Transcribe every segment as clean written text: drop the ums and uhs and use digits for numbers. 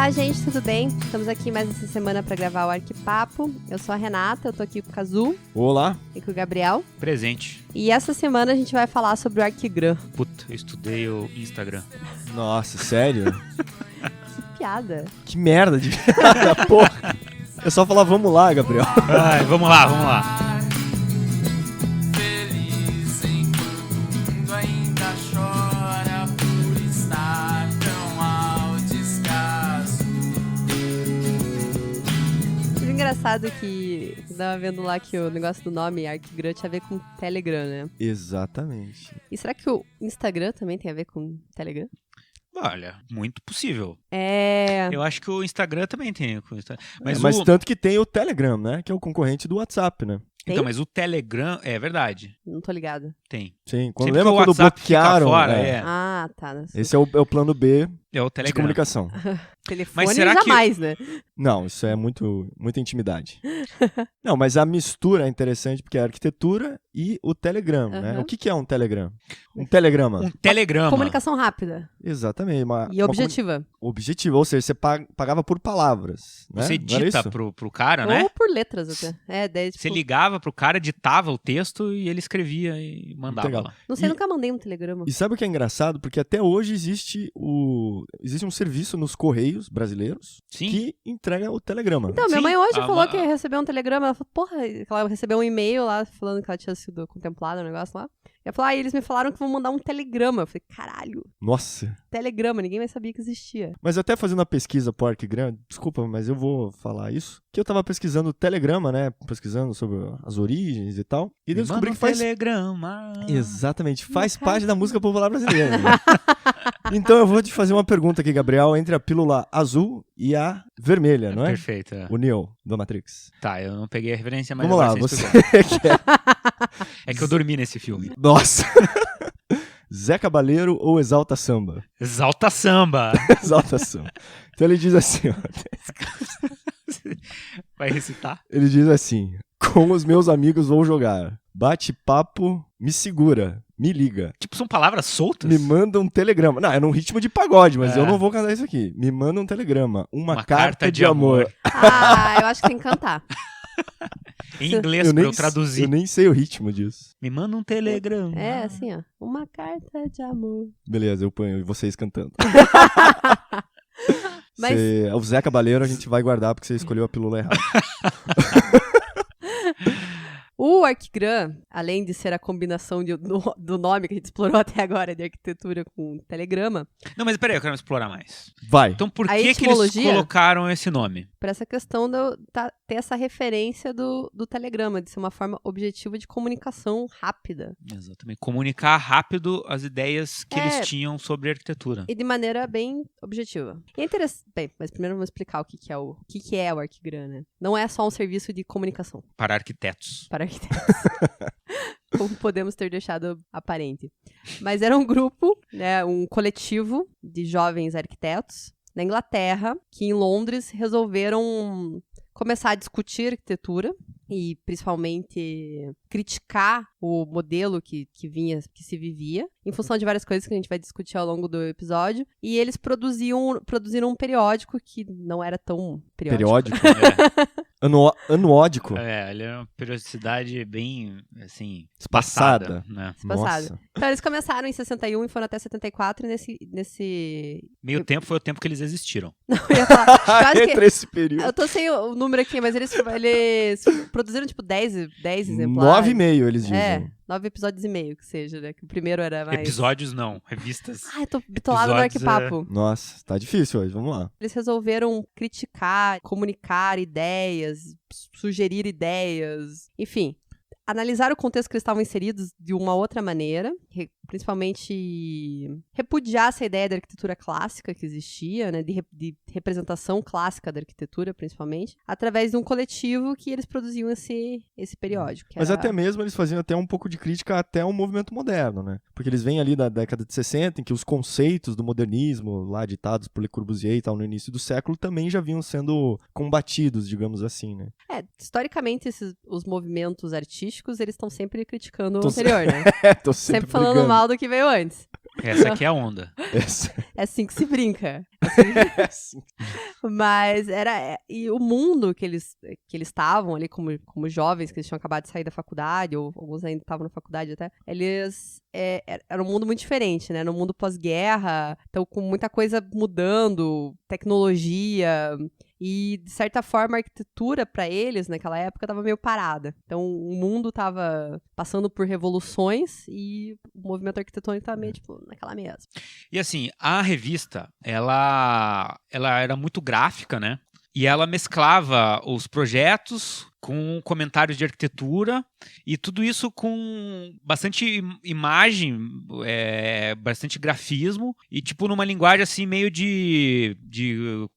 Olá, gente, tudo bem? Estamos aqui mais essa semana para gravar o Arquipapo. Eu sou a Renata, eu tô aqui com o Kazu. Olá. E com o Gabriel. Presente. E essa semana a gente vai falar sobre o Arquigram. Puta, eu estudei o Instagram. Nossa, sério? Que piada. Que merda de piada, porra. É só falar vamos lá, Gabriel. Ai, vamos lá. Feliz enquanto ainda chora por estar tão ao descaso. É engraçado que eu tava vendo lá que o negócio do nome Arquigram tinha a ver com Telegram, né? Exatamente. E será que o Instagram também tem a ver com Telegram? Olha, muito possível. É... Eu acho que o Instagram também tem. Mas tanto que tem o Telegram, né? Que é o concorrente do WhatsApp, né? Tem? Então, mas o Telegram, é verdade, Não tô ligada. tem. Sim. Sempre Lembra que o quando WhatsApp fica bloquearam? fora, é. Ah, tá. Esse é o plano B É o de Telegram. comunicação. Telefone Mas será que- jamais, né? Não, isso é muita intimidade. Não, mas a mistura é interessante porque é a arquitetura e o Telegram, né? Aham. O que é um Telegram? Um telegrama. Um telegrama. Comunicação rápida Exatamente. e objetiva. Objetiva, ou seja, você pagava por palavras, né? Você Não era dita isso? pro cara, né? Ou por letras até. É, daí, tipo, Você ligava pro cara, ditava o texto e ele escrevia e mandava Legal. lá. não sei, E- nunca mandei um telegrama. E sabe o que é engraçado? Porque até hoje existe um serviço nos Correios brasileiros Sim. que entrega o telegrama. Então, minha Sim, mãe hoje a falou ma- que recebeu um telegrama. Ela falou, porra, que ela recebeu um e-mail lá falando que ela tinha sido contemplada, um negócio lá. E ela falou, eles me falaram que vão mandar um telegrama. Eu falei, caralho, Nossa. telegrama, ninguém mais sabia que existia. Mas até fazendo a pesquisa por Arquigram, desculpa, mas eu vou falar isso, que eu tava pesquisando o telegrama, né? Pesquisando sobre as origens e tal. E Me descobri manda que faz... telegrama. Exatamente, faz cara. parte da música popular brasileira. Né? Então eu vou te fazer uma pergunta aqui, Gabriel, entre a pílula azul e a vermelha, não é? Perfeito. é. O Neo, do Matrix. Tá, eu não peguei a referência, mas Vamos lá, agora você explicou. quer... É que eu dormi nesse filme. Nossa! Zé Cabaleiro ou Exalta Samba? Exalta samba. Exalta Samba. Então ele diz assim, ó. Vai recitar? Ele diz assim: com os meus amigos vou jogar. Bate-papo, me segura, me liga. Tipo, são palavras soltas? Me manda um telegrama. Não, é num ritmo de pagode, mas É. eu não vou cantar isso aqui. Me manda um telegrama. Uma Uma carta de amor. Ah, eu acho que tem que cantar. Em inglês, pra eu Eu traduzir. nem sei o ritmo disso. Me manda um telegrama. É, assim, ó. Uma carta de amor. Beleza, eu ponho vocês cantando. Mas- O Zé Cabaleiro a gente vai guardar porque você escolheu a pílula errada. O Arquigram, além de ser a combinação do nome que a gente explorou até agora, de arquitetura com telegrama, Não, mas peraí, eu quero explorar mais. Vai. Então, por A que eles etimologia? colocaram esse nome? para essa questão de ter essa referência do telegrama, de ser uma forma objetiva de comunicação rápida. Exatamente. Comunicar rápido as ideias que É. eles tinham sobre arquitetura. E de maneira bem objetiva. E é interessante. Bem, mas primeiro vamos explicar o que é o Arquigram, né? Não é só um serviço de comunicação Para arquitetos. para arquitetos. Como podemos ter deixado aparente. Mas era um grupo, né, um coletivo de jovens arquitetos na Inglaterra, que em Londres resolveram começar a discutir arquitetura e principalmente criticar o modelo que se vivia, em função de várias coisas que a gente vai discutir ao longo do episódio. E eles produziram um periódico que não era tão periódico. Periódico. Anuódico. Ele é uma periodicidade bem, assim, Espaçada. né? Passado. Nossa. Então eles começaram em 61 e foram até 74 e nesse... Meio tempo foi o tempo que eles existiram. Eu ia falar, eu acho que- Entre esse período. eu tô sem o número aqui, mas eles produziram tipo 10 exemplares. 9,5 eles dizem. É, 9 episódios e meio que seja, né? Que o primeiro era mais... Episódios não, revistas. Ah, eu tô bitolada no Episódios, Arquipapo. Nossa, tá difícil hoje, vamos lá. Eles resolveram criticar, comunicar ideias, sugerir ideias, enfim. Analisar o contexto que eles estavam inseridos de uma outra maneira, principalmente repudiar essa ideia da arquitetura clássica que existia, né, de representação clássica da arquitetura, principalmente, através de um coletivo que eles produziam esse periódico. que Mas era- até mesmo eles faziam até um pouco de crítica até ao movimento moderno, né? Porque eles vêm ali da década de 60, em que os conceitos do modernismo, lá ditados por Le Corbusier e tal, no início do século, também já vinham sendo combatidos, digamos assim, né? Historicamente, os movimentos artísticos, eles estão sempre criticando o Tão anterior, né? Tô Sempre sempre falando brigando. mal do que veio antes. Essa aqui é a onda. Essa- É assim que se brinca. assim. Mas e o mundo que eles estavam ali como jovens, que eles tinham acabado de sair da faculdade, ou alguns ainda estavam na faculdade até, eles era um mundo muito diferente, né? No mundo pós-guerra, então com muita coisa mudando, tecnologia, e de certa forma a arquitetura para eles naquela época estava meio parada. Então o mundo estava passando por revoluções e o movimento arquitetônico estava meio tipo naquela mesma. E assim, a revista, ela era muito gráfica, né? E ela mesclava os projetos com comentários de arquitetura e tudo isso com bastante imagem, bastante grafismo e tipo numa linguagem assim meio de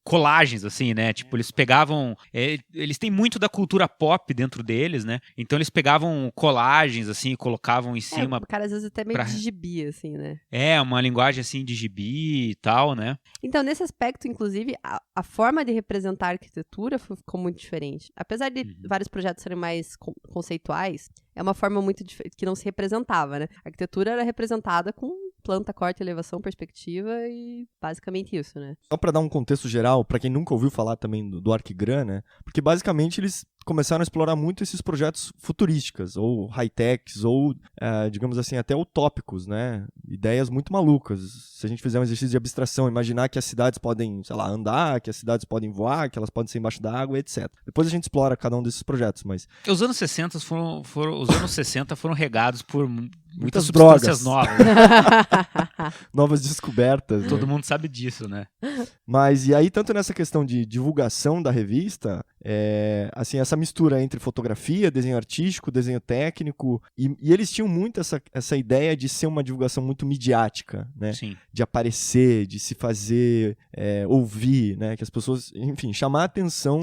colagens assim, né? Tipo, eles pegavam, eles têm muito da cultura pop dentro deles, né? Então eles pegavam colagens assim e colocavam em cima. Cara, às vezes até meio de gibi assim, né? Uma linguagem assim de gibi e tal, né? Então, nesse aspecto, inclusive, a forma de representar a arquitetura ficou muito diferente. Apesar de vários projetos serem mais conceituais, é uma forma muito diferente, que não se representava, né? A arquitetura era representada com planta, corte, elevação, perspectiva e basicamente isso, né? Só para dar um contexto geral, para quem nunca ouviu falar também do Arquigram, né? Porque basicamente eles começaram a explorar muito esses projetos futurísticos, ou high-techs, ou, digamos assim, até utópicos, né? Ideias muito malucas. Se a gente fizer um exercício de abstração, imaginar que as cidades podem, sei lá, andar, que as cidades podem voar, que elas podem ser embaixo da água, etc. Depois a gente explora cada um desses projetos, mas... Os anos 60 foram regados por muitas drogas. Substâncias novas. Novas descobertas. Todo mundo sabe disso, né? Mas, e aí, tanto nessa questão de divulgação da revista, assim, essa mistura entre fotografia, desenho artístico, desenho técnico, e eles tinham muito essa ideia de ser uma divulgação muito midiática, né? Sim. De aparecer, de se fazer ouvir, né? Que as pessoas, enfim, chamar a atenção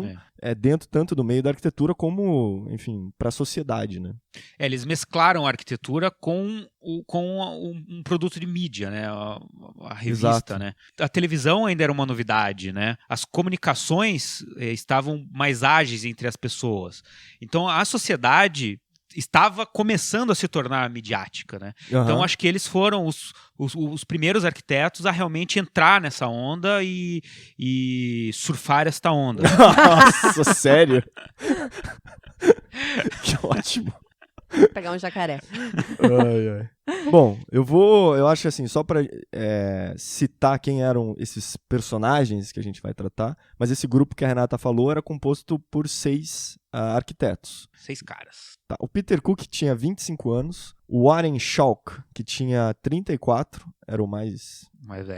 dentro tanto do meio da arquitetura como, enfim, para a sociedade, né? Eles mesclaram a arquitetura com um produto de mídia, né? A revista, Exato. né? A televisão ainda era uma novidade, né? As comunicações estavam mais ágeis entre as pessoas. Então, a sociedade estava começando a se tornar midiática, né? Uhum. Então, acho que eles foram os primeiros arquitetos a realmente entrar nessa onda e surfar esta onda. Nossa, sério? Que ótimo. Pegar um jacaré. Bom, eu acho assim, só para citar quem eram esses personagens que a gente vai tratar, mas esse grupo que a Renata falou era composto por 6 arquitetos. 6 caras. Tá, o Peter Cook tinha 25 anos, o Warren Schalk, que tinha 34, era o mais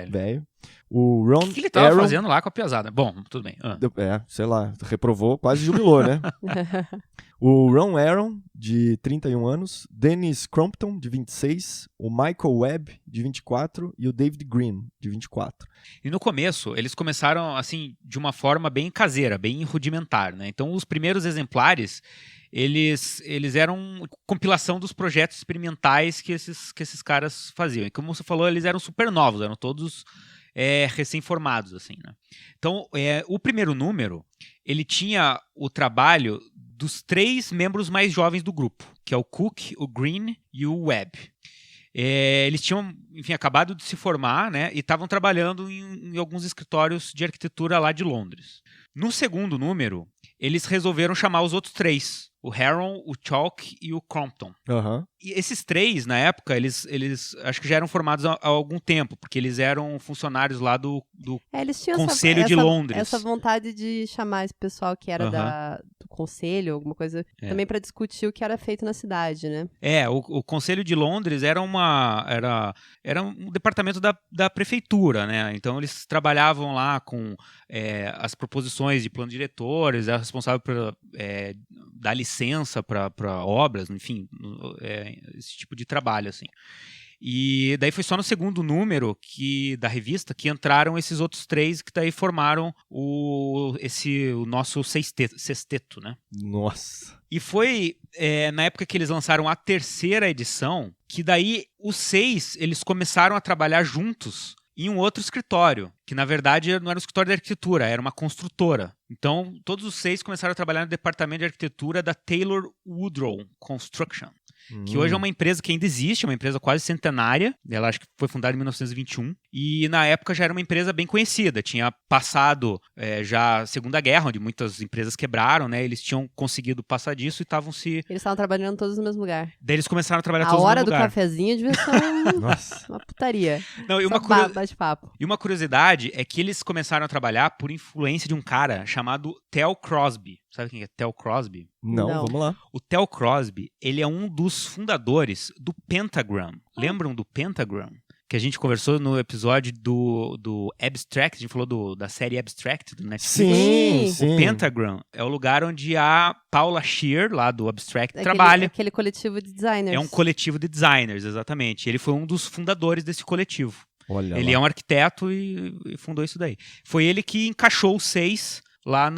velho. O Ron O que ele estava fazendo lá com a piazada? Bom, tudo bem. Sei lá, reprovou, quase jubilou, né? O Ron Aaron, de 31 anos, Dennis Crompton, de 26, o Michael Webb, de 24, e o David Green, de 24. E no começo, eles começaram assim de uma forma bem caseira, bem rudimentar, né? Então, os primeiros exemplares, eles eram compilação dos projetos experimentais que esses caras faziam. E como você falou, eles eram super novos, eram todos recém-formados, assim, né? Então, o primeiro número, ele tinha o trabalho dos 3 membros mais jovens do grupo, que é o Cook, o Green e o Webb. Eles tinham, enfim, acabado de se formar, né, e estavam trabalhando em alguns escritórios de arquitetura lá de Londres. No segundo número, eles resolveram chamar os outros 3, o Heron, o Chalk e o Crompton. Uhum. E esses 3, na época, eles acho que já eram formados há algum tempo, porque eles eram funcionários lá do eles tinham Conselho de Londres. Essa vontade de chamar esse pessoal que era do conselho, alguma coisa, também para discutir o que era feito na cidade, né? O Conselho de Londres era um departamento da prefeitura, né? Então eles trabalhavam lá com as proposições de plano diretor, eles eram responsáveis por dar licença para obras, enfim, esse tipo de trabalho, assim. E daí foi só no segundo número da revista que entraram esses outros 3 que daí formaram o nosso sexteto, né? Nossa. E foi na época que eles lançaram a 3ª edição que daí os 6 eles começaram a trabalhar juntos em um outro escritório, que na verdade não era um escritório de arquitetura, era uma construtora. Então, todos os 6 começaram a trabalhar no departamento de arquitetura da Taylor Woodrow Construction, que hoje é uma empresa que ainda existe, é uma empresa quase centenária. Ela acho que foi fundada em 1921 e na época já era uma empresa bem conhecida. Tinha passado já a Segunda Guerra, onde muitas empresas quebraram, né? Eles tinham conseguido passar disso e estavam se... Eles estavam trabalhando todos no mesmo lugar. Daí eles começaram a trabalhar A todos no hora mesmo do lugar. cafezinho devia ser uma putaria. Não, e Só bate-papo. E uma curiosidade é que eles começaram a trabalhar por influência de um cara chamado Tel Crosby. Sabe quem é Tel Crosby? Não, Não. vamos lá. O Tel Crosby, ele é um dos fundadores do Pentagram. Lembram do Pentagram? Que a gente conversou no episódio do Abstract, a gente falou da série Abstract do Netflix. Sim, Sim. sim. O Pentagram é o lugar onde a Paula Scheer, lá do Abstract, trabalha. Aquele coletivo de designers. É um coletivo de designers, exatamente. Ele foi um dos fundadores desse coletivo. Olha Ele lá. é um arquiteto e fundou isso daí. Foi ele que encaixou os 6 lá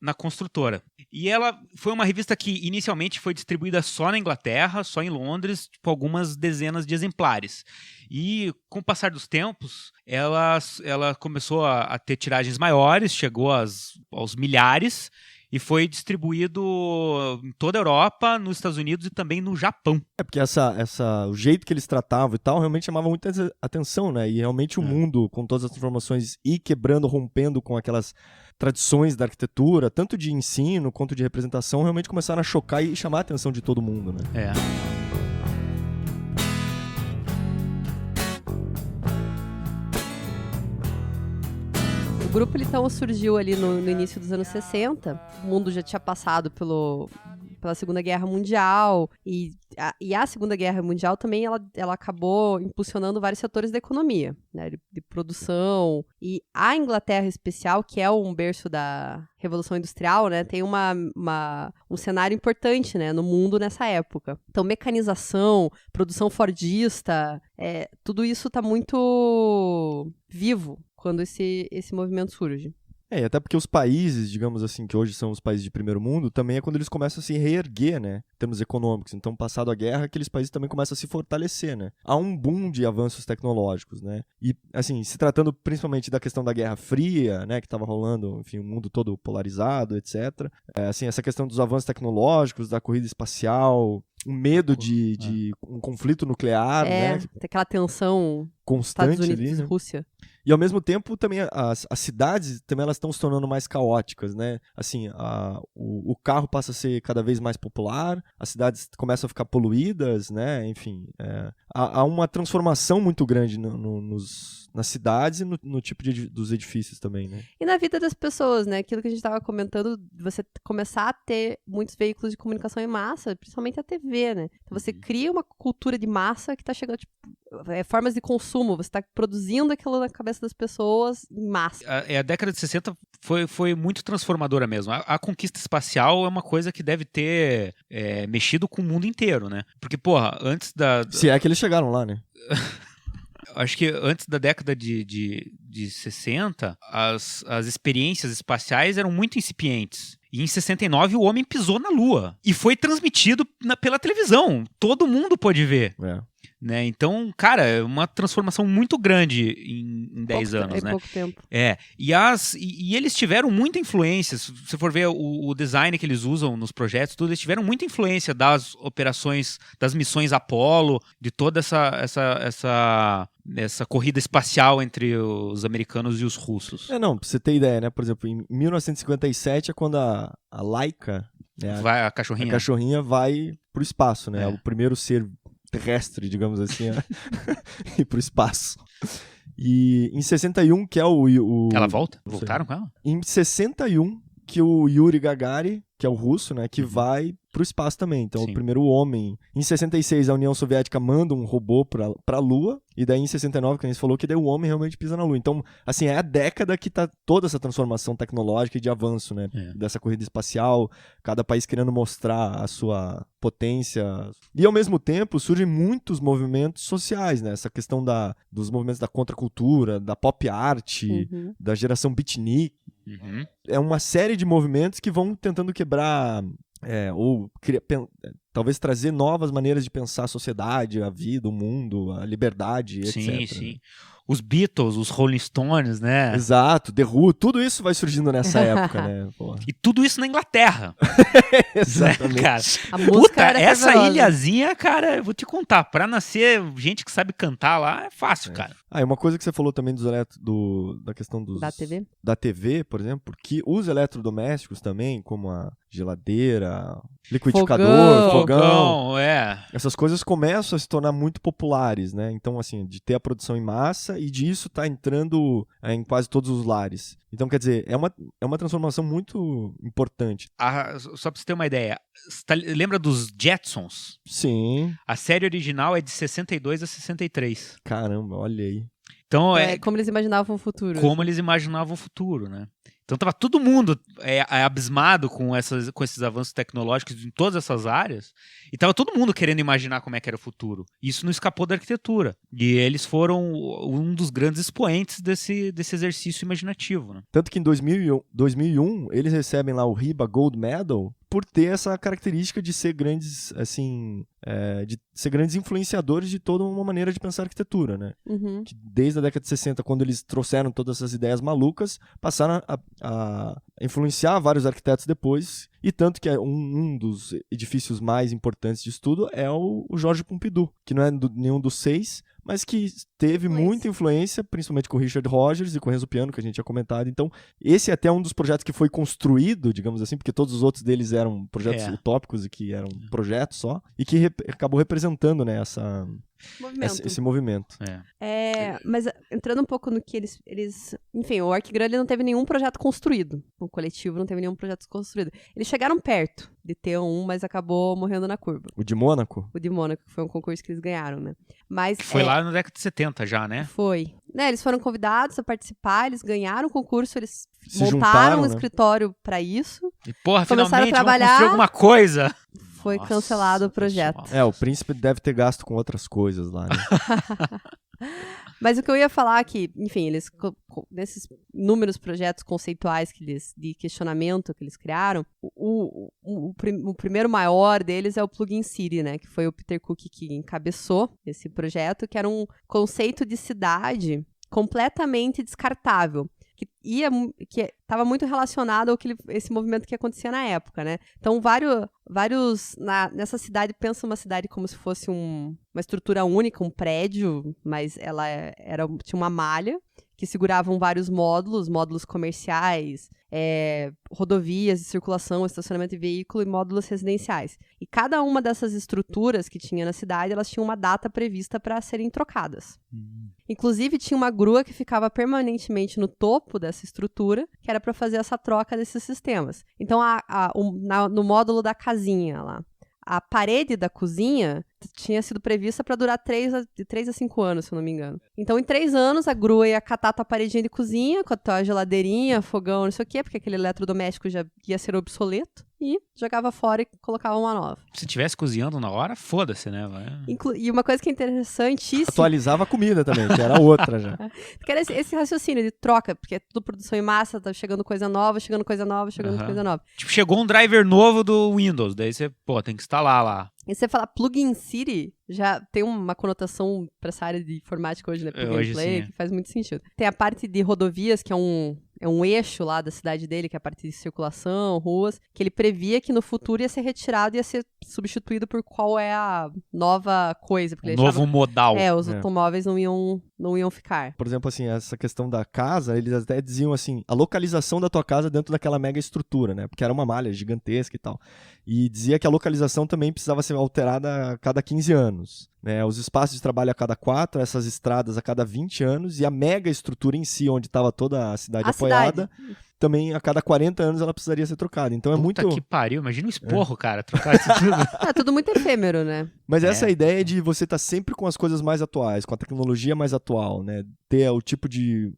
na construtora. E ela foi uma revista que inicialmente foi distribuída só na Inglaterra, só em Londres, tipo algumas dezenas de exemplares. E com o passar dos tempos, ela começou a ter tiragens maiores, chegou aos milhares, e foi distribuído em toda a Europa, nos Estados Unidos e também no Japão. É porque o jeito que eles tratavam e tal realmente chamava muita atenção, né? E realmente o mundo, com todas as transformações, ir quebrando, rompendo com aquelas tradições da arquitetura, tanto de ensino quanto de representação, realmente começaram a chocar e chamar a atenção de todo mundo, né? É. O grupo então surgiu ali no início dos anos 60. O mundo já tinha passado pela Segunda Guerra Mundial e a Segunda Guerra Mundial também ela acabou impulsionando vários setores da economia, né, de produção. E a Inglaterra, em especial, que é um berço da Revolução Industrial, né, tem um cenário importante, né, no mundo nessa época. Então, mecanização, produção fordista, tudo isso está muito vivo quando esse movimento surge. E até porque os países, digamos assim, que hoje são os países de primeiro mundo, também é quando eles começam a se reerguer, né, em termos econômicos. Então, passado a guerra, aqueles países também começam a se fortalecer, né. Há um boom de avanços tecnológicos, né. E, assim, se tratando principalmente da questão da Guerra Fria, né, que estava rolando, enfim, o mundo todo polarizado, etc. Assim, essa questão dos avanços tecnológicos, da corrida espacial, o medo de um conflito nuclear, né, Tem aquela tensão constante Estados Unidos ali, e né? Rússia. E ao mesmo tempo também as cidades também elas estão se tornando mais caóticas, né? Assim, o carro passa a ser cada vez mais popular, as cidades começam a ficar poluídas, né? Enfim, há uma transformação muito grande nas cidades e no tipo dos edifícios também, né? E na vida das pessoas, né? Aquilo que a gente estava comentando, você começar a ter muitos veículos de comunicação em massa, principalmente a TV, né? Então você cria uma cultura de massa que está chegando, tipo, formas de consumo, você está produzindo aquilo na cabeça das pessoas em massa. A década de 60 foi muito transformadora mesmo. A conquista espacial é uma coisa que deve ter mexido com o mundo inteiro, né? Porque, porra, antes Se é que eles chegaram lá, né? Acho que antes da década de 60, as experiências espaciais eram muito incipientes. E em 69 o homem pisou na Lua. E foi transmitido pela televisão. Todo mundo pôde ver. Né? Então, cara, é uma transformação muito grande em 10 anos, né? Pouco tempo. E eles tiveram muita influência. Se você for ver o design que eles usam nos projetos, tudo, eles tiveram muita influência das operações, das missões Apollo, de toda essa corrida espacial entre os americanos e os russos. Não, pra você ter ideia, né? Por exemplo, em 1957 é quando a Laika, né, a a cachorrinha. cachorrinha vai pro espaço, né? O primeiro ser terrestre, digamos assim, ir pro espaço. E em 61, que é o Ela volta? Voltaram com ela? Em 61, que o Yuri Gagarin, que é o russo, né, que vai pro espaço também. Então, o primeiro homem. Em 66, a União Soviética manda um robô pra Lua. E daí, em 69, que a gente falou, que daí o homem realmente pisa na Lua. Então, assim, é a década que tá toda essa transformação tecnológica e de avanço, né? Dessa corrida espacial, cada país querendo mostrar a sua potência. E, ao mesmo tempo, surgem muitos movimentos sociais, né? Essa questão dos movimentos da contracultura, da pop art, da geração beatnik. É uma série de movimentos que vão tentando quebrar... talvez trazer novas maneiras de pensar a sociedade, a vida, o mundo, a liberdade, etc. Sim. os Beatles, os Rolling Stones, né? Exato, The Who, tudo isso vai surgindo nessa época, né? Pô. E tudo isso na Inglaterra. Exatamente. Né, cara? A música Puta, era essa fervorosa. ilhazinha, cara, eu vou te contar, pra nascer gente que sabe cantar lá é fácil, cara. E uma coisa que você falou também da questão Da TV? da TV, por exemplo, porque os eletrodomésticos também, como a geladeira, liquidificador, fogão, essas coisas começam a se tornar muito populares, né? Então, assim, de ter a produção em massa e disso tá entrando em quase todos os lares. Então, quer dizer, é uma transformação muito importante. Só pra você ter uma ideia, lembra dos Jetsons? Sim. A série original é de 62 a 63. Caramba, olha aí. Então, Como eles imaginavam o futuro. como eles imaginavam o futuro, né? Então tava todo mundo abismado com esses avanços tecnológicos em todas essas áreas, e tava todo mundo querendo imaginar como é que era o futuro. Isso não escapou da arquitetura. E eles foram um dos grandes expoentes desse exercício imaginativo, né? Tanto que em 2001 eles recebem lá o RIBA Gold Medal por ter essa característica de ser grandes, assim, de ser grandes influenciadores de toda uma maneira de pensar arquitetura, né? Uhum. Que desde a década de 60, quando eles trouxeram todas essas ideias malucas, passaram a influenciar vários arquitetos depois, e tanto que um dos edifícios mais importantes de estudo é o Georges Pompidou, que não é nenhum dos 6, mas que teve muita influência, principalmente com o Richard Rogers e com o Renzo Piano, que a gente tinha comentado. Então, esse é até um dos projetos que foi construído, digamos assim, porque todos os outros deles eram projetos utópicos e que eram projetos só, e que acabou representando, né, esse movimento. Mas entrando um pouco no que eles... Enfim, o Arquigran não teve nenhum projeto construído. O coletivo não teve nenhum projeto construído. Eles chegaram perto de ter um, mas acabou morrendo na curva. O de Mônaco? O de Mônaco, que foi um concurso que eles ganharam, né? Mas, foi lá na década de 70 já, né? Foi. Eles foram convidados a participar, eles ganharam o concurso, eles Se montaram juntaram, um né? escritório pra isso. E, porra, Começaram a finalmente trabalhar. vamos construir alguma coisa. Foi Nossa, cancelado o projeto. pessoal. O príncipe deve ter gasto com outras coisas lá, né? Mas o que eu ia falar aqui, enfim, eles nesses inúmeros projetos conceituais de questionamento que eles criaram, o primeiro maior deles é o Plug-in City, né? Que foi o Peter Cook que encabeçou esse projeto, que era um conceito de cidade completamente descartável. Que estava muito relacionado ao esse movimento que acontecia na época, né? Então, nessa cidade, pensa uma cidade como se fosse uma estrutura única, um prédio, mas ela tinha uma malha que seguravam vários módulos comerciais, rodovias de circulação, estacionamento de veículo e módulos residenciais. E cada uma dessas estruturas que tinha na cidade, elas tinham uma data prevista para serem trocadas. Inclusive, tinha uma grua que ficava permanentemente no topo dessa estrutura, que era para fazer essa troca desses sistemas. Então, no módulo da casinha lá, a parede da cozinha tinha sido prevista para durar de 3 a 5 anos, se eu não me engano. Então, em 3 anos, a grua ia catar a tua paredinha de cozinha, com a tua geladeirinha, fogão, não sei o quê, porque aquele eletrodoméstico já ia ser obsoleto, e jogava fora e colocava uma nova. Se tivesse cozinhando na hora, foda-se, né? E uma coisa que é interessantíssima... Atualizava a comida também, que era outra já. Que era esse raciocínio de troca, porque é tudo produção em massa, tá chegando coisa nova, chegando coisa nova. Tipo, chegou um driver novo do Windows, daí você, tem que instalar lá. E você fala Plug-in City, já tem uma conotação para essa área de informática hoje, né? Plug and Play, que faz muito sentido. Tem a parte de rodovias, que é um eixo lá da cidade dele, que é a parte de circulação, ruas, que ele previa que no futuro ia ser retirado e ia ser substituído por qual é a nova coisa. Porque novo modal. Os automóveis não iam ficar. Por exemplo, assim, essa questão da casa, eles até diziam assim, a localização da tua casa dentro daquela mega estrutura, né? Porque era uma malha gigantesca e tal. E dizia que a localização também precisava ser alterada a cada 15 anos. Né? Os espaços de trabalho a cada 4, essas estradas a cada 20 anos, e a mega estrutura em si, onde estava toda a cidade apoiada, também a cada 40 anos ela precisaria ser trocada. Então Puta que pariu, imagina o esporro, cara, trocar isso tudo. É tudo muito efêmero, né? Mas essa é a ideia de você estar sempre com as coisas mais atuais, com a tecnologia mais atual, né? Ter o tipo de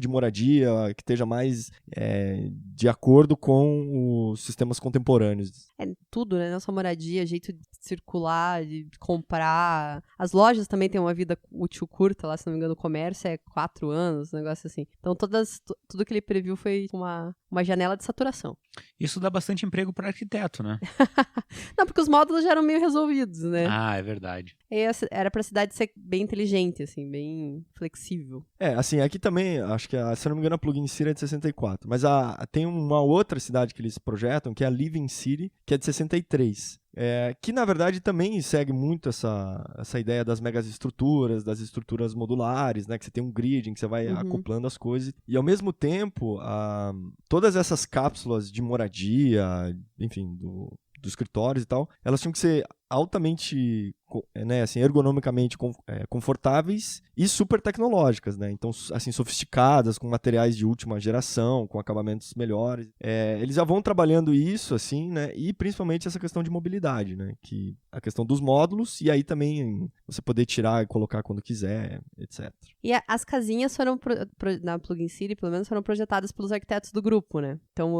moradia que esteja mais de acordo com os sistemas contemporâneos. Tudo, né? Nossa moradia, jeito de circular, de comprar. As lojas também têm uma vida útil curta, lá, se não me engano, o comércio é 4 anos, um negócio assim. Então, tudo que ele previu foi uma uma janela de saturação. Isso dá bastante emprego para arquiteto, né? Não, porque os módulos já eram meio resolvidos, né? Ah, é verdade. E era pra cidade ser bem inteligente, assim, bem flexível. Assim, aqui também, acho que, se eu não me engano, a Plugin City é de 64. Mas tem uma outra cidade que eles projetam, que é a Living City, que é de 63. Que, na verdade, também segue muito essa ideia das megaestruturas, das estruturas modulares, né? Que você tem um grid em que você vai acoplando as coisas. E, ao mesmo tempo, todas essas cápsulas de moradia, enfim, do escritórios e tal, elas tinham que ser altamente, né, assim, ergonomicamente confortáveis e super tecnológicas, né? Então, assim, sofisticadas, com materiais de última geração, com acabamentos melhores. Eles já vão trabalhando isso, assim, né? E principalmente essa questão de mobilidade, né? Que a questão dos módulos e aí também você poder tirar e colocar quando quiser, etc. E as casinhas foram, na Plugin City, pelo menos, foram projetadas pelos arquitetos do grupo, né? Então,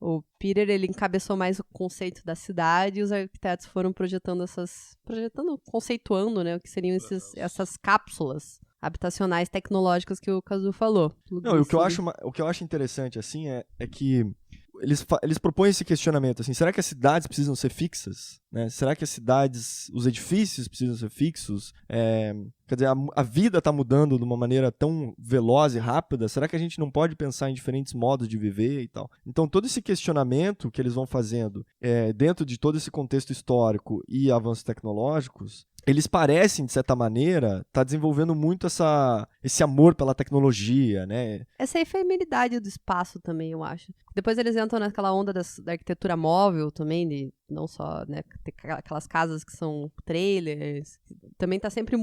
o Peter, ele encabeçou mais o conceito da cidade e os arquitetos foram conceituando, né, o que seriam essas cápsulas habitacionais tecnológicas que o Kazu falou. Não, e o que eu acho interessante, assim, é que eles propõem esse questionamento, assim, será que as cidades precisam ser fixas? Né? Será que os edifícios precisam ser fixos? Quer dizer, a vida está mudando de uma maneira tão veloz e rápida, será que a gente não pode pensar em diferentes modos de viver e tal? Então, todo esse questionamento que eles vão fazendo dentro de todo esse contexto histórico e avanços tecnológicos, eles parecem, de certa maneira, estar desenvolvendo muito esse amor pela tecnologia, né? Essa efemeridade do espaço também, eu acho. Depois eles entram naquela onda da arquitetura móvel também, de não só, né, ter aquelas casas que são trailers, também tá sempre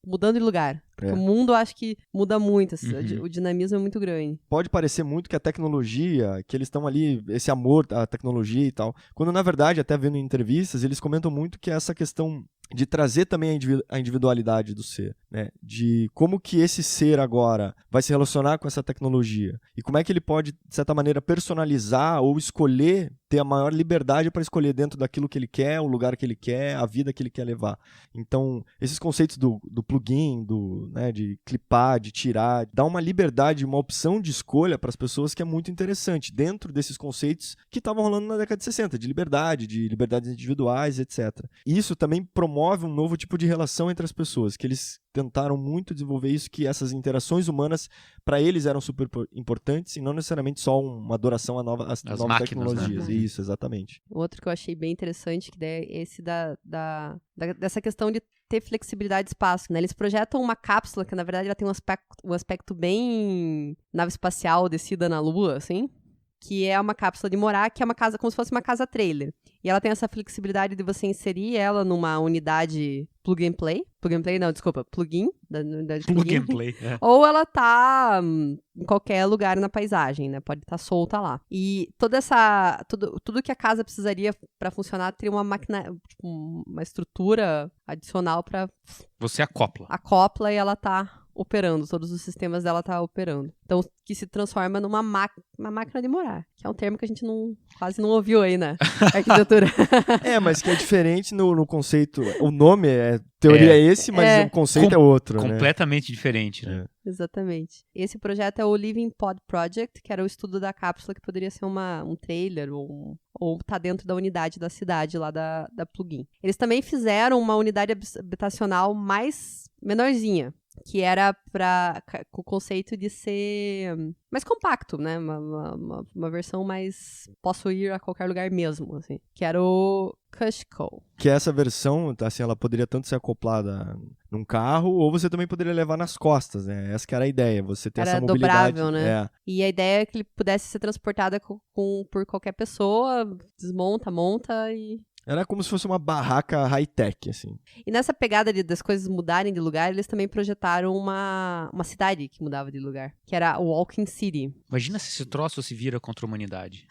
mudando de lugar. Porque o mundo, eu acho que muda muito, o dinamismo é muito grande. Pode parecer muito que a tecnologia, que eles estão ali, esse amor à tecnologia e tal, quando na verdade, até vendo em entrevistas, eles comentam muito que essa questão de trazer também a individualidade do ser, né? De como que esse ser agora vai se relacionar com essa tecnologia e como é que ele pode, de certa maneira, personalizar ou escolher, ter a maior liberdade para escolher dentro daquilo que ele quer, o lugar que ele quer, a vida que ele quer levar. Então, esses conceitos do plugin, né, de clipar, de tirar, dá uma liberdade, uma opção de escolha para as pessoas que é muito interessante, dentro desses conceitos que estavam rolando na década de 60, de liberdades individuais, etc. E isso também promove um novo tipo de relação entre as pessoas, que eles tentaram muito desenvolver isso, que essas interações humanas, para eles, eram super importantes e não necessariamente só uma adoração às novas máquinas, tecnologias. Né? Isso, exatamente. Outro que eu achei bem interessante, que é esse dessa questão de ter flexibilidade de espaço, né? Eles projetam uma cápsula que, na verdade, ela tem um aspecto bem nave espacial descida na Lua, assim, que é uma cápsula de morar, que é uma casa, como se fosse uma casa trailer. E ela tem essa flexibilidade de você inserir ela numa unidade plug and play. Plug and play, não, desculpa, plugin. Da unidade plug and play, Ou ela tá em qualquer lugar na paisagem, né? Pode estar solta lá. E tudo que a casa precisaria para funcionar teria uma máquina, tipo, uma estrutura adicional para... Você acopla. Acopla e ela tá operando, todos os sistemas dela tá operando. Então, que se transforma numa máquina de morar, que é um termo que a gente quase não ouviu aí na arquitetura. Mas que é diferente no conceito. O nome teoria é esse, mas o conceito é outro. Completamente diferente, né? Exatamente. Esse projeto é o Living Pod Project, que era o estudo da cápsula que poderia ser um trailer ou tá dentro da unidade da cidade lá da Plugin. Eles também fizeram uma unidade habitacional mais menorzinha, que era com o conceito de ser mais compacto, né? Uma versão mais posso ir a qualquer lugar mesmo, assim. Que era o Cushco. Que essa versão, assim, ela poderia tanto ser acoplada num carro, ou você também poderia levar nas costas, né? Essa que era a ideia, você ter essa mobilidade. Dobrável, né? E a ideia é que ele pudesse ser transportada por qualquer pessoa, desmonta, monta e... Era como se fosse uma barraca high-tech, assim. E nessa pegada das coisas mudarem de lugar, eles também projetaram uma cidade que mudava de lugar, que era o Walking City. Imagina se esse troço se vira contra a humanidade.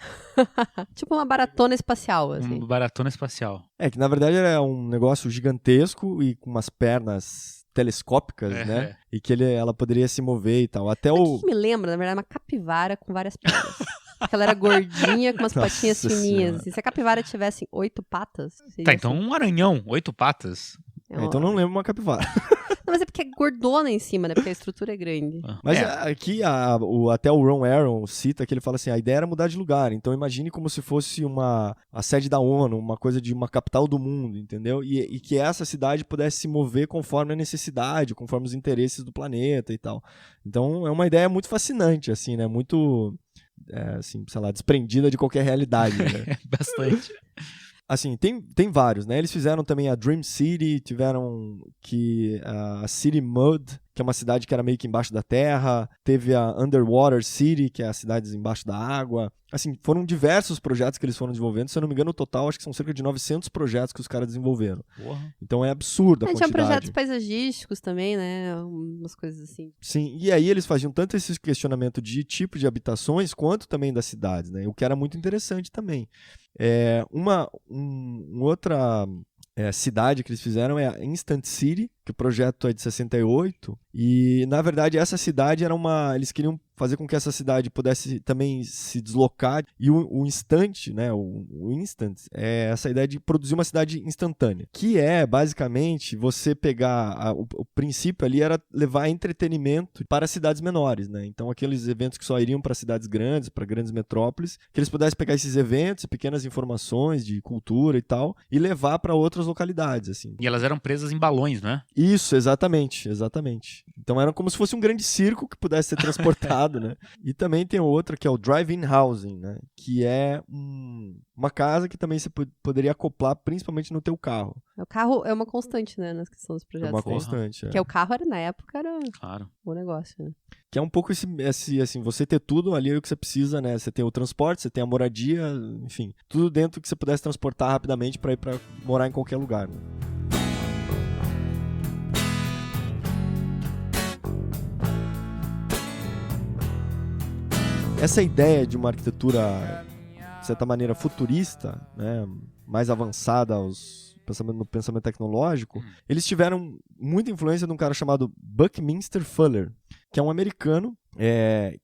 Tipo uma baratona espacial, assim. Uma baratona espacial. Que na verdade era um negócio gigantesco e com umas pernas telescópicas, né? E que ela poderia se mover e tal. Até o que me lembra, na verdade, uma capivara com várias pernas. Porque ela era gordinha, com umas patinhas fininhas. Assim. Se a capivara tivesse 8 patas... Então um aranhão, 8 patas. Então não lembro uma capivara. Não, mas é porque é gordona em cima, né? Porque a estrutura é grande. Mas aqui até o Ron Aaron cita que ele fala assim, a ideia era mudar de lugar, então imagine como se fosse a sede da ONU, uma coisa de uma capital do mundo, entendeu? E que essa cidade pudesse se mover conforme a necessidade, conforme os interesses do planeta e tal. Então é uma ideia muito fascinante, assim, né? Muito, assim, sei lá, desprendida de qualquer realidade, né? Bastante. Assim, tem vários, né? Eles fizeram também a Dream City, tiveram a City Mud, que é uma cidade que era meio que embaixo da terra, teve a Underwater City, que é a cidade embaixo da água. Assim, foram diversos projetos que eles foram desenvolvendo, se eu não me engano, no total, acho que são cerca de 900 projetos que os caras desenvolveram. Porra. Então é absurdo a Tinha quantidade. projetos paisagísticos também, né? Umas coisas assim. Sim, e aí eles faziam tanto esse questionamento de tipo de habitações, quanto também das cidades, né? O que era muito interessante também. Uma outra cidade que eles fizeram é a Instant City, que o projeto é de 68, e na verdade essa cidade eles queriam fazer com que essa cidade pudesse também se deslocar, e o Instant, né, o Instant, é essa ideia de produzir uma cidade instantânea, que é basicamente você pegar, o princípio ali era levar entretenimento para cidades menores, né, então aqueles eventos que só iriam para cidades grandes, para grandes metrópoles, que eles pudessem pegar esses eventos, pequenas informações de cultura e tal, e levar para outras localidades, assim. E elas eram presas em balões, não é? Isso, exatamente. Então era como se fosse um grande circo que pudesse ser transportado, né? E também tem outra que é o Drive-In Housing, né? Que é uma casa que também você poderia acoplar principalmente no teu carro. O carro é uma constante, né, nas questões dos É projetos. uma constante. Porque o carro na época era Claro. um negócio, né? Que é um pouco esse assim, você ter tudo ali o que você precisa, né? Você tem o transporte, você tem a moradia, enfim, tudo dentro que você pudesse transportar rapidamente para ir para morar em qualquer lugar, né? Essa ideia de uma arquitetura, de certa maneira, futurista, né, mais avançada no pensamento tecnológico, eles tiveram muita influência de um cara chamado Buckminster Fuller, que é um americano,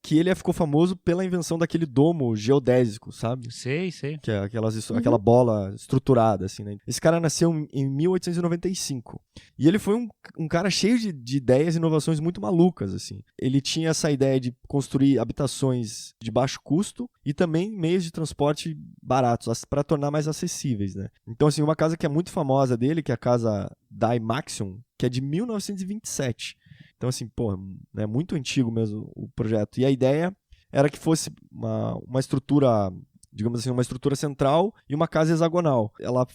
que ele ficou famoso pela invenção daquele domo geodésico, sabe? Sei. Que é aquela bola estruturada, assim, né? Esse cara nasceu em 1895. E ele foi um cara cheio de ideias e inovações muito malucas, assim. Ele tinha essa ideia de construir habitações de baixo custo e também meios de transporte baratos, para tornar mais acessíveis, né? Então, assim, uma casa que é muito famosa dele, que é a casa Dymaxion, que é de 1927. Então, assim, é muito antigo mesmo o projeto. E a ideia era que fosse uma estrutura, digamos assim, uma estrutura central e uma casa hexagonal. Ela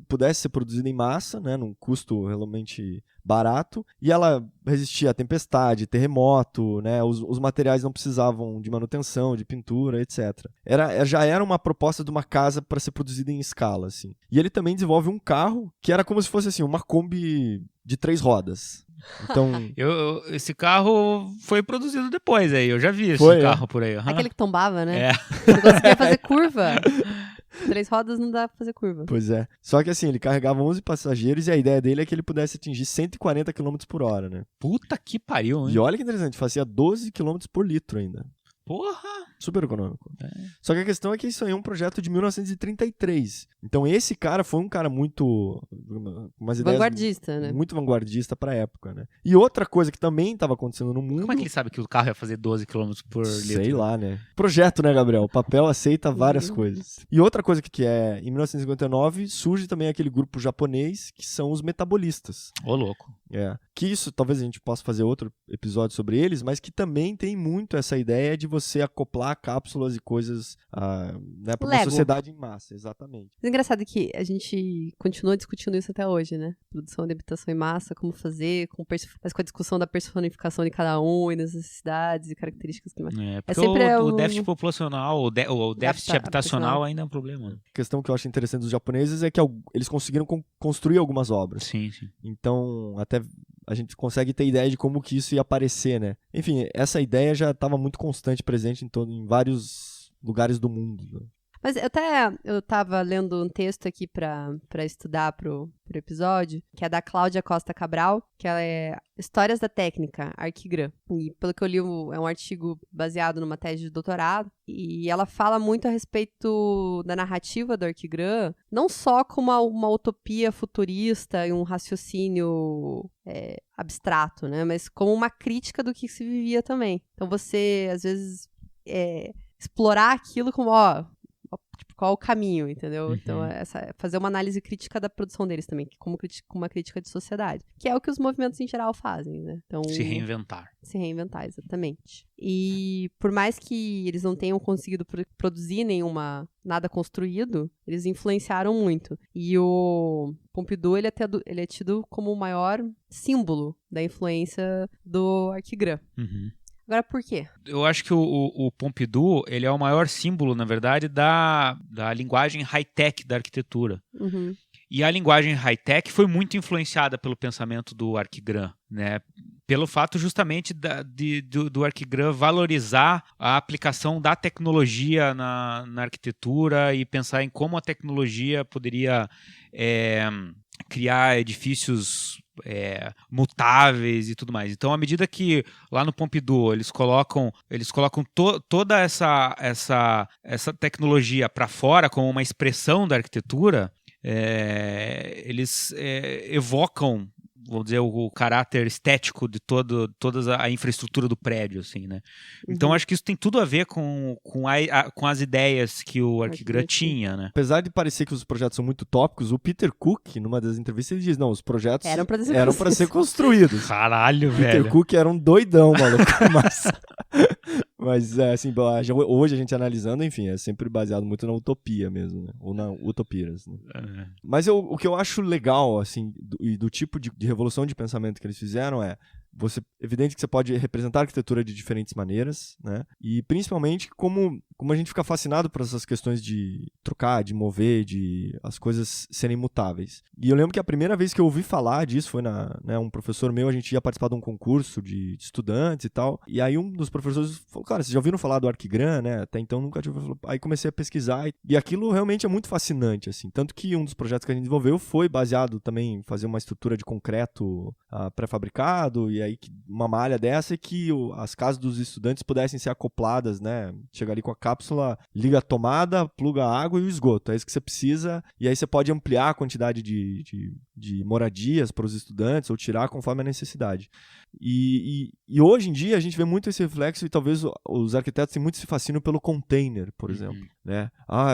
pudesse ser produzida em massa, né, num custo realmente barato, e ela resistia a tempestade, terremoto, né, os materiais não precisavam de manutenção, de pintura, etc. Já era uma proposta de uma casa para ser produzida em escala, assim. E ele também desenvolve um carro que era como se fosse assim, uma Kombi de 3 rodas. Então, esse carro foi produzido depois aí, eu já vi esse carro por aí. Aquele que tombava, né? É. Você conseguia fazer curva. 3 rodas não dá pra fazer curva. Pois é. Só que assim, ele carregava 11 passageiros e a ideia dele é que ele pudesse atingir 140 km por hora, né? Puta que pariu, hein? E olha que interessante, fazia 12 km por litro ainda. Porra! Super econômico. Só que a questão é que isso aí é um projeto de 1933. Então esse cara foi um cara muito... umas ideias vanguardista, né? Muito vanguardista pra época, né? E outra coisa que também estava acontecendo no mundo... Como é que ele sabe que o carro ia fazer 12 km por litro? Sei lá, né? Projeto, né, Gabriel? O papel aceita várias coisas. E outra coisa que é, em 1959, surge também aquele grupo japonês que são os metabolistas. Ô, louco. Que isso, talvez a gente possa fazer outro episódio sobre eles, mas que também tem muito essa ideia de você acoplar cápsulas e coisas né, para uma sociedade em massa, exatamente. É engraçado que a gente continua discutindo isso até hoje, né? Produção de habitação em massa, como fazer, mas com a discussão da personificação de cada um e das necessidades e características que mais. Porque sempre o déficit populacional, o déficit habitacional ainda é um problema. A questão que eu acho interessante dos japoneses é que eles conseguiram construir algumas obras. Sim. Então, até a gente consegue ter ideia de como que isso ia aparecer, né? Enfim, essa ideia já estava muito constante, presente em vários lugares do mundo. Né? Mas eu tava lendo um texto aqui pra estudar pro primeiro episódio, que é da Cláudia Costa Cabral, que ela é Histórias da Técnica, Arquigram. E pelo que eu li, é um artigo baseado numa tese de doutorado, e ela fala muito a respeito da narrativa do Arquigram, não só como uma utopia futurista e um raciocínio abstrato, né? Mas como uma crítica do que se vivia também. Então você, às vezes, explorar aquilo como, tipo, qual o caminho, entendeu? Então, fazer uma análise crítica da produção deles também, como uma crítica de sociedade, que é o que os movimentos em geral fazem, né? Então, Se reinventar. Se reinventar, exatamente. E por mais que eles não tenham conseguido produzir nada construído, eles influenciaram muito. E o Pompidou, ele é tido como o maior símbolo da influência do Arquigram. Agora, por quê? Eu acho que o Pompidou, ele é o maior símbolo, na verdade, da linguagem high-tech da arquitetura. E a linguagem high-tech foi muito influenciada pelo pensamento do Arquigram, né? Pelo fato justamente do Arquigram valorizar a aplicação da tecnologia na arquitetura e pensar em como a tecnologia poderia criar edifícios mutáveis e tudo mais. Então, à medida que lá no Pompidou eles colocam toda essa tecnologia para fora como uma expressão da arquitetura, eles evocam, vamos dizer, o caráter estético de toda a infraestrutura do prédio, assim, né? Então, acho que isso tem tudo a ver com as ideias que o Arquigram tinha, né? Apesar de parecer que os projetos são muito tópicos, o Peter Cook, numa das entrevistas, ele diz, não, os projetos eram para ser construídos. Caralho, velho. Peter Cook era um doidão, maluco. Mas, assim, hoje a gente analisando, enfim, é sempre baseado muito na utopia mesmo, né? Ou na utopias, né? Mas o que eu acho legal, assim, do tipo de revolução de pensamento que eles fizeram evidente que você pode representar a arquitetura de diferentes maneiras, né? E principalmente como a gente fica fascinado por essas questões de trocar, de mover, de as coisas serem mutáveis. E eu lembro que a primeira vez que eu ouvi falar disso foi um professor meu, a gente ia participar de um concurso de estudantes e tal, e aí um dos professores falou, cara, vocês já ouviram falar do Arquigram, né? Até então nunca tinha ouvido. Aí comecei a pesquisar e aquilo realmente é muito fascinante, assim. Tanto que um dos projetos que a gente desenvolveu foi baseado também em fazer uma estrutura de concreto pré-fabricado, e aí uma malha dessa e que as casas dos estudantes pudessem ser acopladas, né? Chega ali com a cápsula, liga a tomada, pluga a água e o esgoto. É isso que você precisa. E aí você pode ampliar a quantidade de moradias para os estudantes ou tirar conforme a necessidade. E hoje em dia a gente vê muito esse reflexo e talvez os arquitetos têm muito esse fascínio pelo container, por exemplo. Né?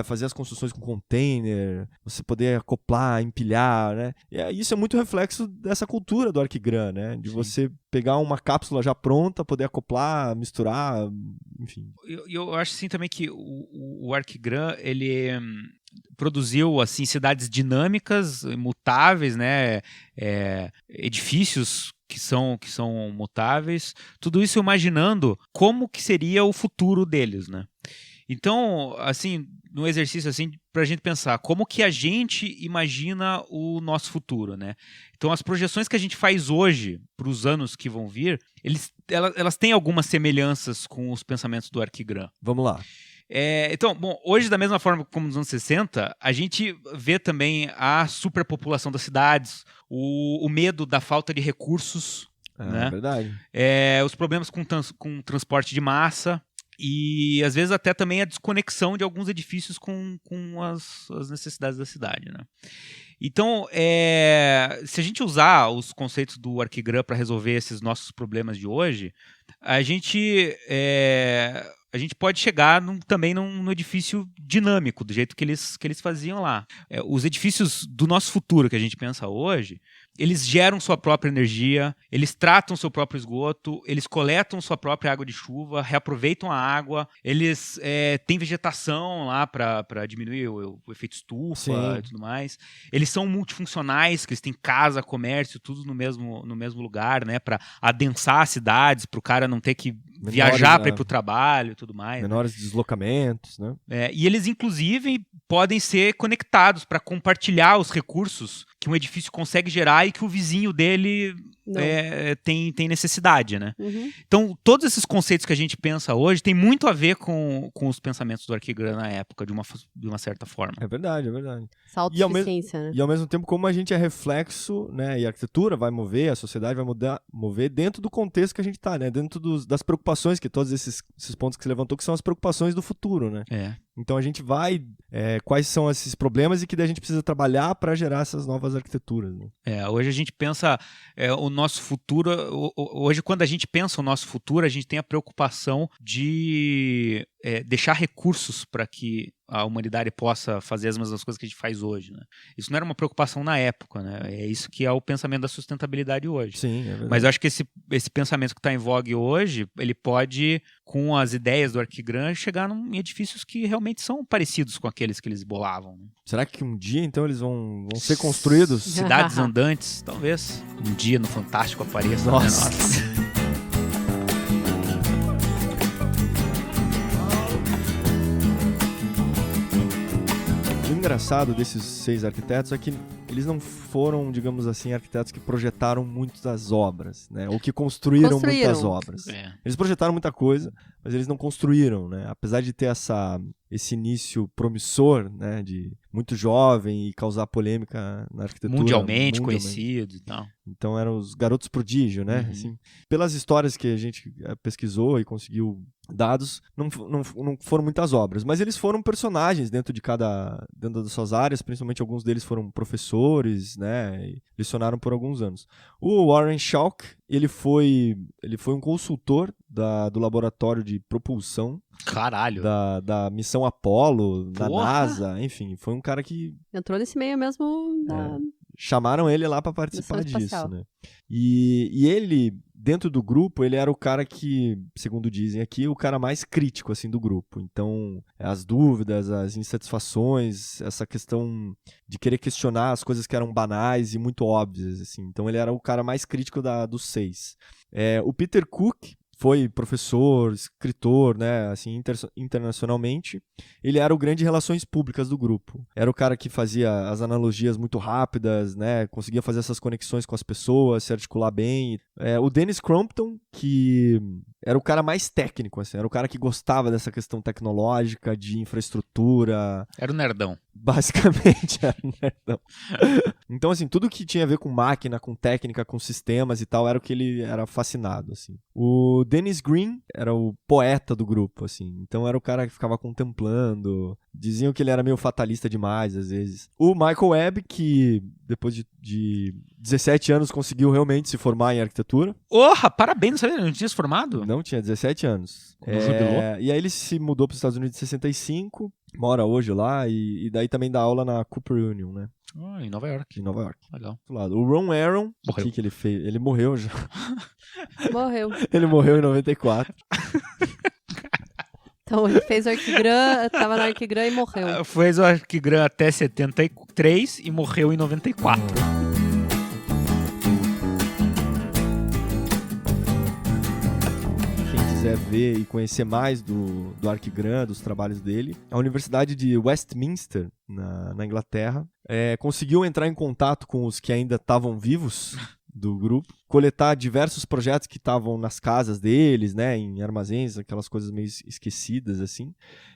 Fazer as construções com container, você poder acoplar, empilhar, né? E isso é muito reflexo dessa cultura do Arquigram, né? De você pegar uma cápsula já pronta, poder acoplar, misturar, enfim. Eu acho sim também que o Arquigram, ele produziu assim cidades dinâmicas, mutáveis, né? Edifícios que são mutáveis, tudo isso imaginando como que seria o futuro deles, né? Então, assim, no exercício assim, pra gente pensar como que a gente imagina o nosso futuro, né? Então, as projeções que a gente faz hoje para os anos que vão vir, elas têm algumas semelhanças com os pensamentos do Arquigram. Vamos lá. Então, bom, hoje, da mesma forma como nos anos 60, a gente vê também a superpopulação das cidades, o medo da falta de recursos, né? É verdade. Os problemas com transporte de massa e, às vezes, até também a desconexão de alguns edifícios com as necessidades da cidade, né? Então, se a gente usar os conceitos do Arquigram para resolver esses nossos problemas de hoje, a gente pode chegar também num edifício dinâmico, do jeito que eles faziam lá. Os edifícios do nosso futuro que a gente pensa hoje, eles geram sua própria energia, eles tratam seu próprio esgoto, eles coletam sua própria água de chuva, reaproveitam a água, eles têm vegetação lá para diminuir o efeito estufa. Sim. E tudo mais. Eles são multifuncionais, que eles têm casa, comércio, tudo no mesmo lugar, né, para adensar as cidades, para o cara não ter que viajar para ir para o trabalho e tudo mais. Menores deslocamentos, né? E eles, inclusive, podem ser conectados para compartilhar os recursos que um edifício consegue gerar e que o vizinho dele Não. tem necessidade, né? Uhum. Então, todos esses conceitos que a gente pensa hoje tem muito a ver com os pensamentos do Arquigram na época, de uma certa forma. É verdade, é verdade. Essa autossuficiência, né? E ao mesmo tempo, como a gente é reflexo, né? E a arquitetura vai mover, a sociedade vai mover dentro do contexto que a gente tá, né? Dentro das preocupações, que todos esses pontos que você levantou, que são as preocupações do futuro, né? Então a gente vai... quais são esses problemas e que daí a gente precisa trabalhar para gerar essas novas arquiteturas, né? Hoje a gente pensa o nosso futuro... Hoje, quando a gente pensa o nosso futuro, a gente tem a preocupação de deixar recursos para que a humanidade possa fazer as mesmas coisas que a gente faz hoje, né? Isso não era uma preocupação na época, né? É isso que é o pensamento da sustentabilidade hoje. Sim, é verdade. Mas eu acho que esse pensamento que está em vogue hoje, ele pode, com as ideias do Arquigram, chegar em edifícios que realmente são parecidos com aqueles que eles bolavam. Né? Será que um dia, então, eles vão ser construídos? Cidades andantes, talvez. Um dia no Fantástico apareça. Nossa. Né? O engraçado desses 6 arquitetos é que eles não foram, digamos assim, arquitetos que projetaram muitas obras, né? Ou que construíram muitas obras. Eles projetaram muita coisa, mas eles não construíram, né? Apesar de ter esse início promissor, né? De muito jovem e causar polêmica na arquitetura. Mundialmente conhecido e tal. Então eram os garotos prodígio, né? Uhum. Assim, pelas histórias que a gente pesquisou e conseguiu dados, não foram muitas obras, mas eles foram personagens dentro das suas áreas, principalmente alguns deles foram professores, né? E lecionaram por alguns anos. O Warren Schalk, ele foi um consultor do laboratório de propulsão. Caralho! Da missão Apollo, da NASA, enfim, foi um cara que... Entrou nesse meio mesmo chamaram ele lá para participar disso, né? E ele, dentro do grupo, ele era o cara que, segundo dizem aqui, o cara mais crítico, assim, do grupo. Então, as dúvidas, as insatisfações, essa questão de querer questionar as coisas que eram banais e muito óbvias, assim. Então, ele era o cara mais crítico dos 6. O Peter Cook foi professor, escritor, né, assim, internacionalmente. Ele era o grande relações públicas do grupo. Era o cara que fazia as analogias muito rápidas, né, conseguia fazer essas conexões com as pessoas, se articular bem. O Dennis Crompton, que era o cara mais técnico, assim, era o cara que gostava dessa questão tecnológica, de infraestrutura. Era o nerdão. Basicamente era um nerdão. Então, assim, tudo que tinha a ver com máquina, com técnica, com sistemas e tal, era o que ele era fascinado, assim. O Dennis Green era o poeta do grupo, assim. Então era o cara que ficava contemplando. Diziam que ele era meio fatalista demais, às vezes. O Michael Webb, que depois de 17 anos conseguiu realmente se formar em arquitetura. Parabéns, não sabia? Não tinha se formado? Não, tinha 17 anos. Jubilou? E aí ele se mudou para os Estados Unidos em 65, mora hoje lá, e daí também dá aula na Cooper Union, né? Em Nova York. Em Nova York. Legal. O Ron Aaron, o que ele fez? Ele morreu já. Morreu. Ele morreu em 94. Então ele fez o Arquigram, tava no Arquigram e morreu. Fez o Arquigram até 73 e morreu em 94. Quem quiser ver e conhecer mais do Arquigram, dos trabalhos dele, a Universidade de Westminster, na Inglaterra, conseguiu entrar em contato com os que ainda estavam vivos do grupo, coletar diversos projetos que estavam nas casas deles, né, em armazéns, aquelas coisas meio esquecidas, assim.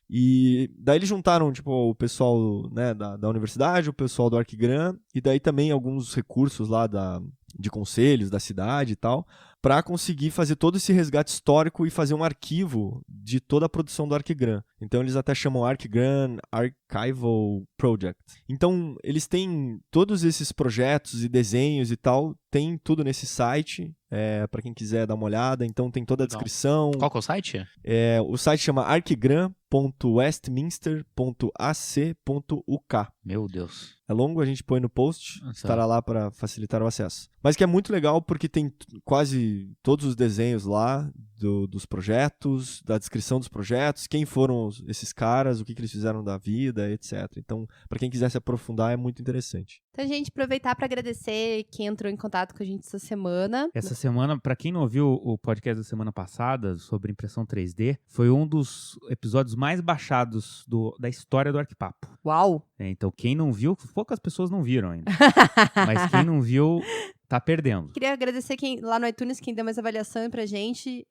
E daí eles juntaram, tipo, o pessoal, né, da universidade, o pessoal do Arquigram, e daí também alguns recursos lá de conselhos da cidade e tal, para conseguir fazer todo esse resgate histórico e fazer um arquivo de toda a produção do Arquigram. Então eles até chamam Arquigram Archival Project. Então eles têm todos esses projetos e desenhos e tal, tem tudo nesse site, para quem quiser dar uma olhada. Então tem toda a descrição. Qual que é o site? O site chama arquigram.westminster.ac.uk. Meu Deus. É longo, a gente põe no post, estará lá para facilitar o acesso. Mas que é muito legal porque tem quase todos os desenhos lá dos projetos, da descrição dos projetos, quem foram esses caras, o que eles fizeram da vida, etc. Então, para quem quiser se aprofundar, é muito interessante. Então, gente, aproveitar para agradecer quem entrou em contato com a gente essa semana. Essa semana, pra quem não ouviu o podcast da semana passada sobre impressão 3D, foi um dos episódios mais baixados da história do Arquipapo. Uau! Então, quem não viu, poucas pessoas não viram ainda. Mas quem não viu, tá perdendo. Queria agradecer lá no iTunes quem deu mais avaliação pra gente,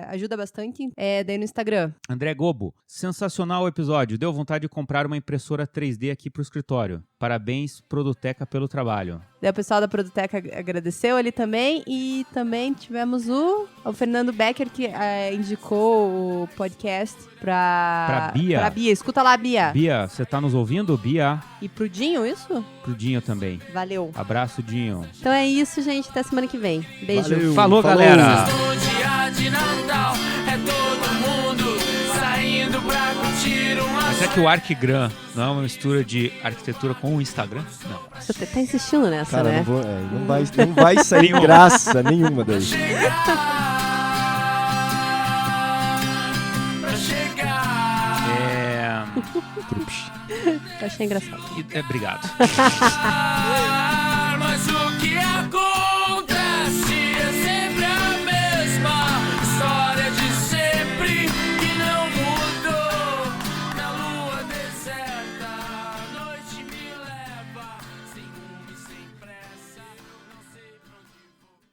ajuda bastante. Daí no Instagram. André Gobo, sensacional o episódio. Deu vontade de comprar uma impressora 3D aqui pro escritório. Parabéns, Produteca, pelo trabalho. Daí o pessoal da Produteca agradeceu ali também. E também tivemos o Fernando Becker, que indicou o podcast pra Bia. Pra Bia. Escuta lá, Bia. Bia, você tá nos ouvindo, Bia? E pro Dinho, isso? Pro Dinho também. Valeu. Abraço, Dinho. Então é isso, gente. Até semana que vem. Beijo. Valeu. Falou, galera! No dia de Natal é todo mundo saindo pra curtir uma. Mas é que o Arquigram não é uma mistura de arquitetura com o Instagram? Não. Você tá insistindo nessa, Cara, né? não vai sair graça nenhuma daí. Pra chegar. Eu achei engraçado. Obrigado. Mas o que agora?